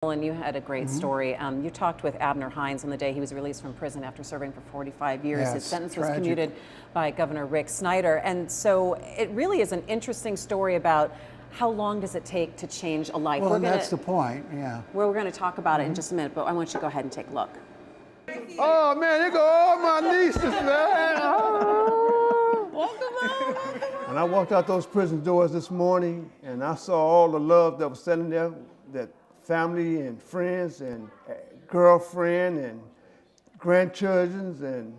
And you had a great story. You talked with Abner Hines on the day he was released from prison after serving for 45 years. Yes, His sentence tragic. was commuted by Governor Rick Snyder. And so it really is an interesting story about how long does it take to change a life. Well, and that's the point, yeah. We're going to talk about it in just a minute, but I want you to go ahead and take a look. Oh man, they go all my nieces, man. And I walked out those prison doors this morning and I saw all the love that was sitting there, that family and friends and girlfriend and grandchildren and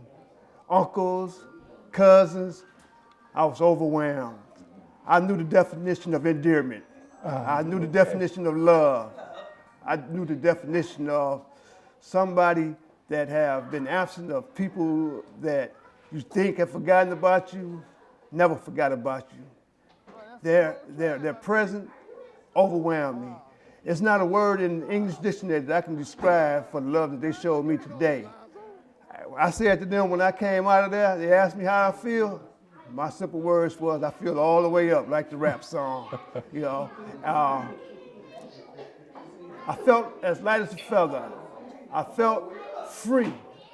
uncles, cousins. I was overwhelmed. I knew the definition of endearment. I knew the definition of love. I knew the definition of somebody that have been absent, of people that you think have forgotten about you, never forgot about you. Their presence overwhelmed me. It's not a word in the English dictionary that I can describe for the love that they showed me today. I said to them when I came out of there, they asked me how I feel. My simple words was, I feel all the way up, like the rap song. You know, I felt as light as a feather. I felt free.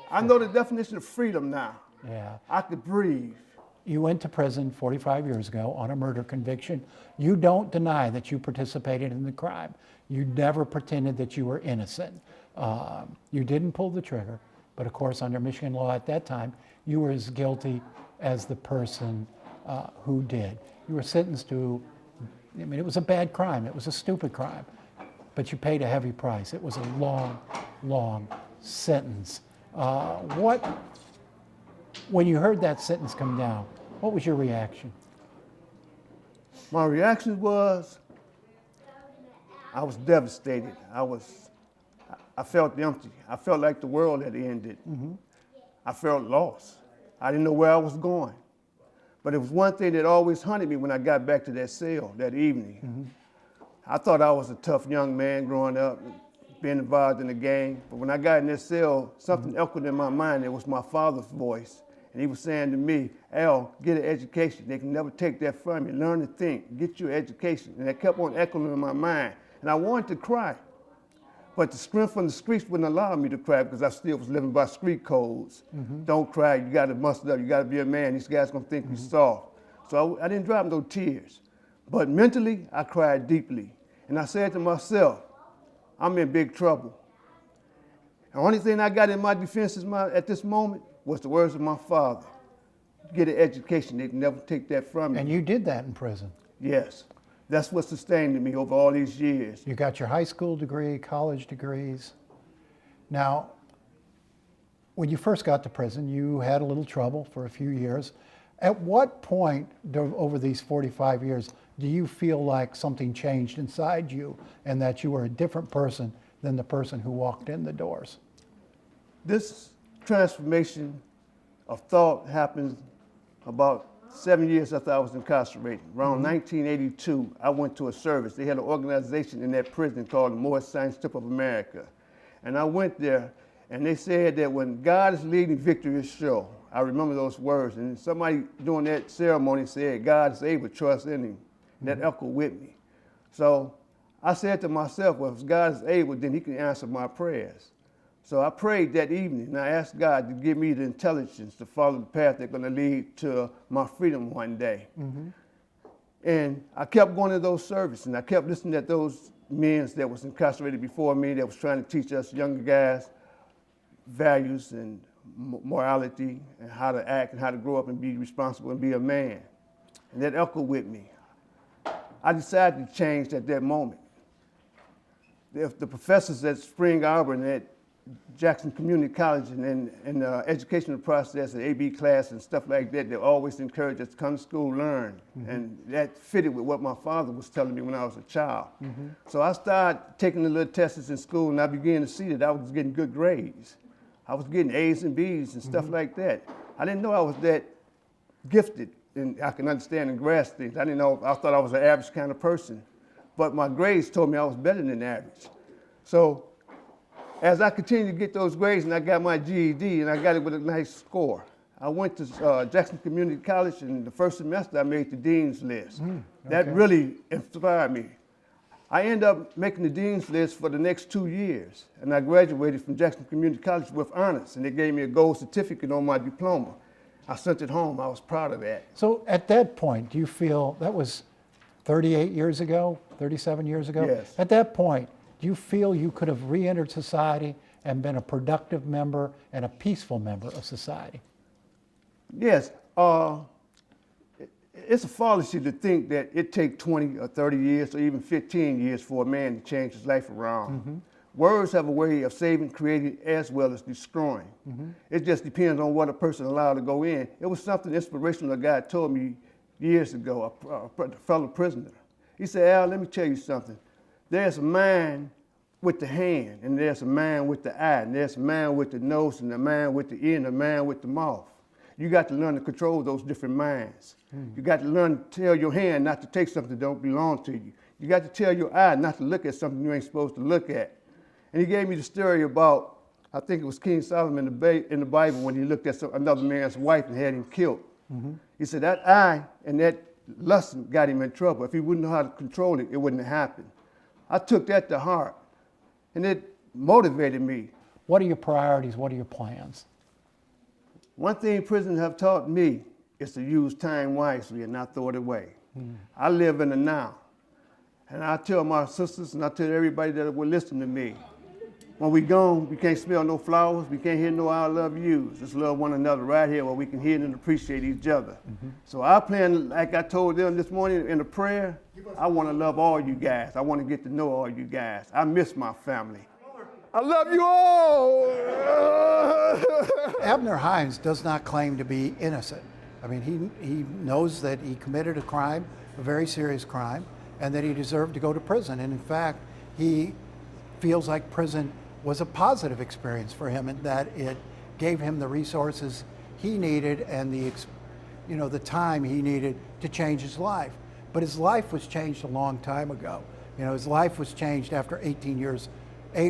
I know the definition of freedom now. Yeah. I could breathe. You went to prison 45 years ago on a murder conviction. You don't deny that you participated in the crime. You never pretended that you were innocent. You didn't pull the trigger, but of course under Michigan law at that time, you were as guilty as the person who did. You were sentenced to, I mean, it was a bad crime. It was a stupid crime, but you paid a heavy price. It was a long, long sentence. When you heard that sentence come down, what was your reaction? My reaction was, I was devastated. I felt empty. I felt like the world had ended. Mm-hmm. I felt lost. I didn't know where I was going. But it was one thing that always haunted me when I got back to that cell that evening. Mm-hmm. I thought I was a tough young man growing up, being involved in the gang. But when I got in that cell, something echoed in my mind. It was my father's voice. And he was saying to me, Al, get an education. They can never take that from you. Learn to think, get your education. And that kept on echoing in my mind. And I wanted to cry. But the strength from the streets wouldn't allow me to cry because I still was living by street codes. Mm-hmm. Don't cry, you gotta muster up, you gotta be a man. These guys gonna think you're soft. So I didn't drop no tears. But mentally, I cried deeply. And I said to myself, I'm in big trouble. The only thing I got in my defense at this moment was the words of my father. Get an education, they can never take that from you. And you did that in prison. Yes. That's what sustained me over all these years. You got your high school degree, college degrees. Now, when you first got to prison, you had a little trouble for a few years. At what point over these 45 years do you feel like something changed inside you and that you were a different person than the person who walked in the doors? This transformation of thought happened about 7 years after I was incarcerated. Around 1982, I went to a service. They had an organization in that prison called the Morris Science Strip of America. And I went there, and they said that when God is leading, victory is sure. I remember those words. And somebody during that ceremony said, God is able, trust in him. And that echoed with me. So I said to myself, well, if God is able, then he can answer my prayers. So I prayed that evening, and I asked God to give me the intelligence to follow the path that's going to lead to my freedom one day. Mm-hmm. And I kept going to those services, and I kept listening to those men that was incarcerated before me that was trying to teach us younger guys values and morality and how to act and how to grow up and be responsible and be a man. And that echoed with me. I decided to change at that moment. If the professors at Spring Arbor and at Jackson Community College and in the educational process and AB class and stuff like that, they always encourage us to come to school, learn. Mm-hmm. And that fitted with what my father was telling me when I was a child. Mm-hmm. So I started taking the little tests in school, and I began to see that I was getting good grades. I was getting A's and B's and stuff like that. I didn't know I was that gifted and I can understand and grasp things. I didn't know, I thought I was an average kind of person. But my grades told me I was better than average. So as I continued to get those grades and I got my GED and I got it with a nice score, I went to Jackson Community College, and the first semester I made the dean's list. Okay. That really inspired me. I ended up making the dean's list for the next 2 years, and I graduated from Jackson Community College with honors, and they gave me a gold certificate on my diploma. I sent it home. I was proud of that. So at that point, do you feel, that was 38 years ago, 37 years ago? Yes. At that point, do you feel you could have re-entered society and been a productive member and a peaceful member of society? Yes, it's a fallacy to think that it takes 20 or 30 years or even 15 years for a man to change his life around. Words have a way of saving, creating, as well as destroying. It just depends on what a person allowed to go in. It was something inspirational a guy told me years ago, a fellow prisoner. He said, Al, let me tell you something. There's a man with the hand, and there's a man with the eye, and there's a man with the nose, and a man with the ear, and a man with the mouth. You got to learn to control those different minds. You got to learn to tell your hand not to take something that don't belong to you. You got to tell your eye not to look at something you ain't supposed to look at. And he gave me the story about, I think it was King Solomon in the Bible when he looked at another man's wife and had him killed. He said that eye and that lust got him in trouble. If he wouldn't know how to control it, it wouldn't have happened. I took that to heart, and it motivated me. What are your priorities? What are your plans? One thing prisons have taught me is to use time wisely and not throw it away. I live in the now. And I tell my sisters and I tell everybody that will listen to me, when we gone, we can't smell no flowers, we can't hear no I love yous. Just love one another right here where we can hear and appreciate each other. So I plan, like I told them this morning in the prayer, I want to love all you guys. I want to get to know all you guys. I miss my family. I love you all! Abner Hines does not claim to be innocent. I mean, he knows that he committed a crime, a very serious crime, and that he deserved to go to prison. And in fact, he feels like prison was a positive experience for him and that it gave him the resources he needed and the time he needed to change his life. But his life was changed a long time ago. His life was changed after 8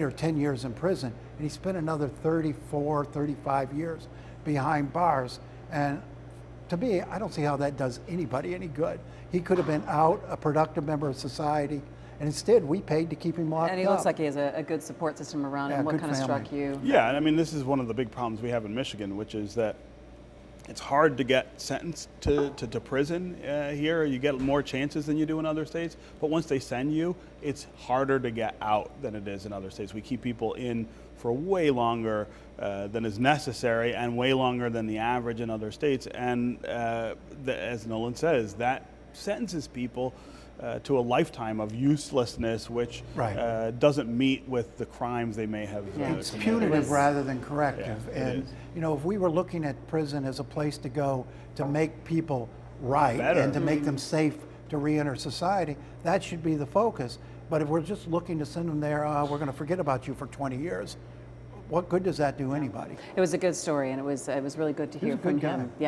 or 10 years in prison, and he spent another 34, 35 years behind bars. And to me, I don't see how that does anybody any good. He could have been out, a productive member of society, and instead we paid to keep him locked up. And he looks like he has a good support system around him. Yeah, What good kind of family. struck you? Yeah, and I mean, this is one of the big problems we have in Michigan, which is that it's hard to get sentenced to prison here. You get more chances than you do in other states, but once they send you, it's harder to get out than it is in other states. We keep people in for way longer than is necessary and way longer than the average in other states. And as Nolan says, that sentences people to a lifetime of uselessness, which Right. doesn't meet with the crimes they may have It's committed. punitive rather than corrective. Yeah, it And is. if we were looking at prison as a place to go to make people right Better. and to make them safe to re-enter society, that should be the focus. But if we're just looking to send them there, we're going to forget about you for 20 years. What good does that do anybody? It was a good story, and it was really good to He was hear a from good guy. him. Yeah.